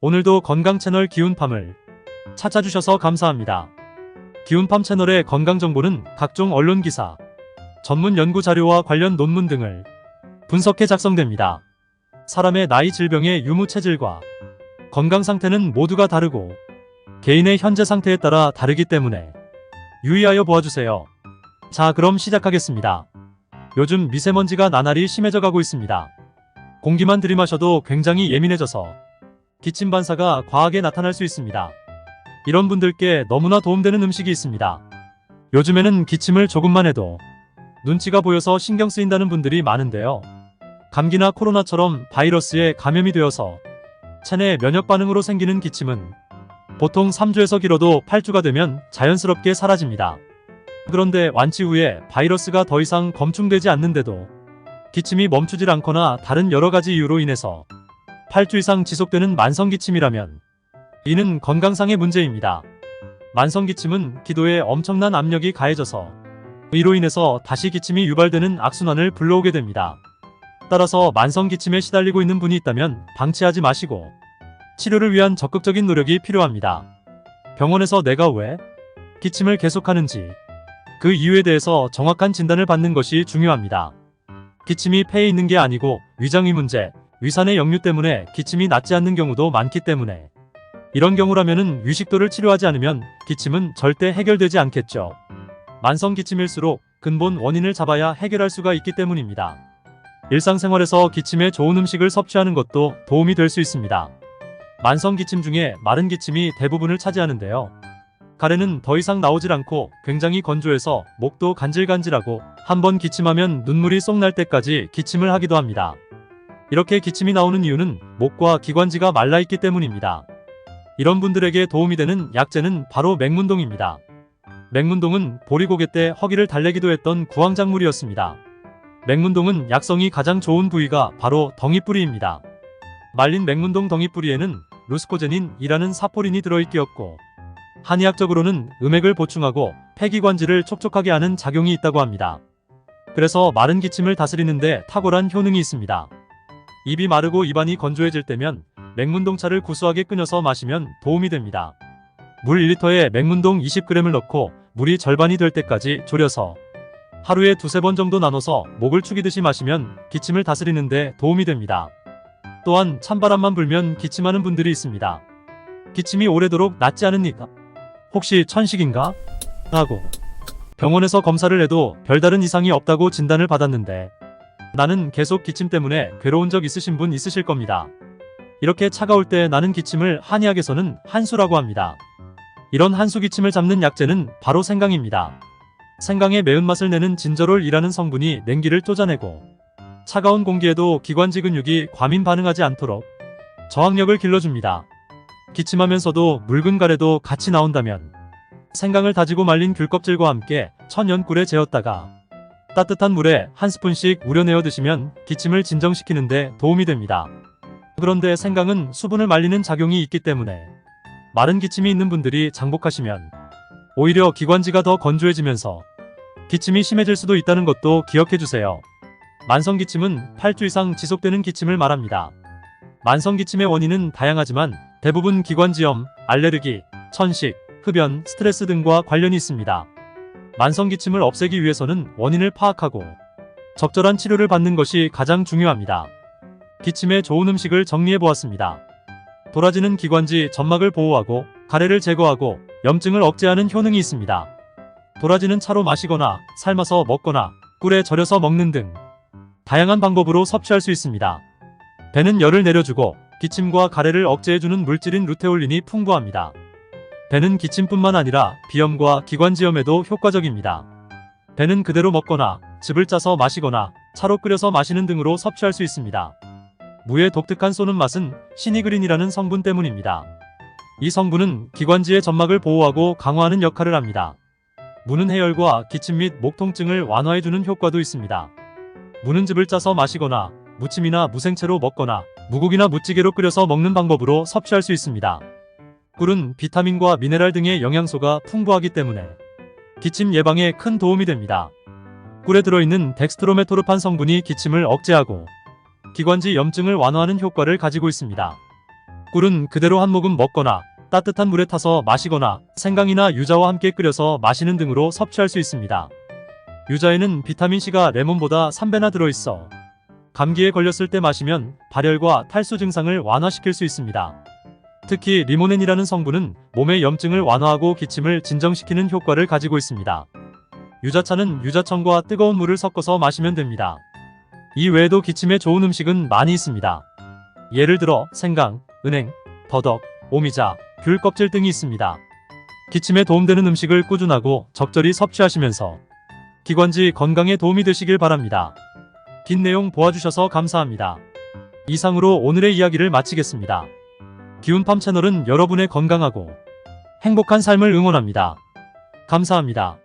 오늘도 건강 채널 기운팜을 찾아주셔서 감사합니다. 기운팜 채널의 건강 정보는 각종 언론 기사, 전문 연구 자료와 관련 논문 등을 분석해 작성됩니다. 사람의 나이, 질병의 유무 체질과 건강 상태는 모두가 다르고 개인의 현재 상태에 따라 다르기 때문에 유의하여 보아주세요. 자, 그럼 시작하겠습니다. 요즘 미세먼지가 나날이 심해져 가고 있습니다. 공기만 들이마셔도 굉장히 예민해져서 기침 반사가 과하게 나타날 수 있습니다. 이런 분들께 너무나 도움되는 음식이 있습니다. 요즘에는 기침을 조금만 해도 눈치가 보여서 신경 쓰인다는 분들이 많은데요. 감기나 코로나처럼 바이러스에 감염이 되어서 체내 면역 반응으로 생기는 기침은 보통 3주에서 길어도 8주가 되면 자연스럽게 사라집니다. 그런데 완치 후에 바이러스가 더 이상 검충되지 않는데도 기침이 멈추질 않거나 다른 여러 가지 이유로 인해서 8주 이상 지속되는 만성기침이라면 이는 건강상의 문제입니다. 만성기침은 기도에 엄청난 압력이 가해져서 이로 인해서 다시 기침이 유발되는 악순환을 불러오게 됩니다. 따라서 만성기침에 시달리고 있는 분이 있다면 방치하지 마시고 치료를 위한 적극적인 노력이 필요합니다. 병원에서 내가 왜 기침을 계속하는지 그 이유에 대해서 정확한 진단을 받는 것이 중요합니다. 기침이 폐에 있는 게 아니고 위장의 문제, 위산의 역류 때문에 기침이 낫지 않는 경우도 많기 때문에 이런 경우라면은 위식도를 치료하지 않으면 기침은 절대 해결되지 않겠죠. 만성기침일수록 근본 원인을 잡아야 해결할 수가 있기 때문입니다. 일상생활에서 기침에 좋은 음식을 섭취하는 것도 도움이 될 수 있습니다. 만성기침 중에 마른 기침이 대부분을 차지하는데요. 가래는 더 이상 나오질 않고 굉장히 건조해서 목도 간질간질하고 한번 기침하면 눈물이 쏙 날 때까지 기침을 하기도 합니다. 이렇게 기침이 나오는 이유는 목과 기관지가 말라있기 때문입니다. 이런 분들에게 도움이 되는 약재는 바로 맹문동입니다. 맹문동은 보리고개 때 허기를 달래기도 했던 구황작물이었습니다. 맹문동은 약성이 가장 좋은 부위가 바로 덩이뿌리입니다. 말린 맹문동 덩이뿌리에는 루스코제닌이라는 사포린이 들어있기였고 한의학적으로는 음액을 보충하고 폐기관지를 촉촉하게 하는 작용이 있다고 합니다. 그래서 마른 기침을 다스리는데 탁월한 효능이 있습니다. 입이 마르고 입안이 건조해질 때면 맹문동차를 구수하게 끓여서 마시면 도움이 됩니다. 물 1리터에 맹문동 20g을 넣고 물이 절반이 될 때까지 졸여서 하루에 두세 번 정도 나눠서 목을 축이듯이 마시면 기침을 다스리는데 도움이 됩니다. 또한 찬바람만 불면 기침하는 분들이 있습니다. 기침이 오래도록 낫지 않으니까 혹시 천식인가? 하고 병원에서 검사를 해도 별다른 이상이 없다고 진단을 받았는데 나는 계속 기침 때문에 괴로운 적 있으신 분 있으실 겁니다. 이렇게 차가울 때 나는 기침을 한의학에서는 한수라고 합니다. 이런 한수 기침을 잡는 약재는 바로 생강입니다. 생강의 매운맛을 내는 진저롤이라는 성분이 냉기를 쫓아내고 차가운 공기에도 기관지 근육이 과민 반응하지 않도록 저항력을 길러줍니다. 기침하면서도 묽은 가래도 같이 나온다면 생강을 다지고 말린 귤껍질과 함께 천연꿀에 재웠다가 따뜻한 물에 한 스푼씩 우려내어 드시면 기침을 진정시키는데 도움이 됩니다. 그런데 생강은 수분을 말리는 작용이 있기 때문에 마른 기침이 있는 분들이 장복하시면 오히려 기관지가 더 건조해지면서 기침이 심해질 수도 있다는 것도 기억해주세요. 만성기침은 8주 이상 지속되는 기침을 말합니다. 만성기침의 원인은 다양하지만 대부분 기관지염, 알레르기, 천식, 흡연, 스트레스 등과 관련이 있습니다. 만성기침을 없애기 위해서는 원인을 파악하고 적절한 치료를 받는 것이 가장 중요합니다. 기침에 좋은 음식을 정리해보았습니다. 도라지는 기관지, 점막을 보호하고 가래를 제거하고 염증을 억제하는 효능이 있습니다. 도라지는 차로 마시거나 삶아서 먹거나 꿀에 절여서 먹는 등 다양한 방법으로 섭취할 수 있습니다. 배는 열을 내려주고 기침과 가래를 억제해주는 물질인 루테올린이 풍부합니다. 배는 기침뿐만 아니라 비염과 기관지염에도 효과적입니다. 배는 그대로 먹거나 즙을 짜서 마시거나 차로 끓여서 마시는 등으로 섭취할 수 있습니다. 무의 독특한 쏘는 맛은 시니그린이라는 성분 때문입니다. 이 성분은 기관지의 점막을 보호하고 강화하는 역할을 합니다. 무는 해열과 기침 및 목 통증을 완화해주는 효과도 있습니다. 무는 즙을 짜서 마시거나 무침이나 무생채로 먹거나 무국이나 무찌개로 끓여서 먹는 방법으로 섭취할 수 있습니다. 꿀은 비타민과 미네랄 등의 영양소가 풍부하기 때문에 기침 예방에 큰 도움이 됩니다. 꿀에 들어있는 덱스트로메토르판 성분이 기침을 억제하고 기관지 염증을 완화하는 효과를 가지고 있습니다. 꿀은 그대로 한 모금 먹거나 따뜻한 물에 타서 마시거나 생강이나 유자와 함께 끓여서 마시는 등으로 섭취할 수 있습니다. 유자에는 비타민C가 레몬보다 3배나 들어있어 감기에 걸렸을 때 마시면 발열과 탈수 증상을 완화시킬 수 있습니다. 특히 리모넨이라는 성분은 몸의 염증을 완화하고 기침을 진정시키는 효과를 가지고 있습니다. 유자차는 유자청과 뜨거운 물을 섞어서 마시면 됩니다. 이 외에도 기침에 좋은 음식은 많이 있습니다. 예를 들어 생강, 은행, 더덕, 오미자, 귤 껍질 등이 있습니다. 기침에 도움되는 음식을 꾸준하고 적절히 섭취하시면서 기관지 건강에 도움이 되시길 바랍니다. 긴 내용 보아주셔서 감사합니다. 이상으로 오늘의 이야기를 마치겠습니다. 기운팜 채널은 여러분의 건강하고 행복한 삶을 응원합니다. 감사합니다.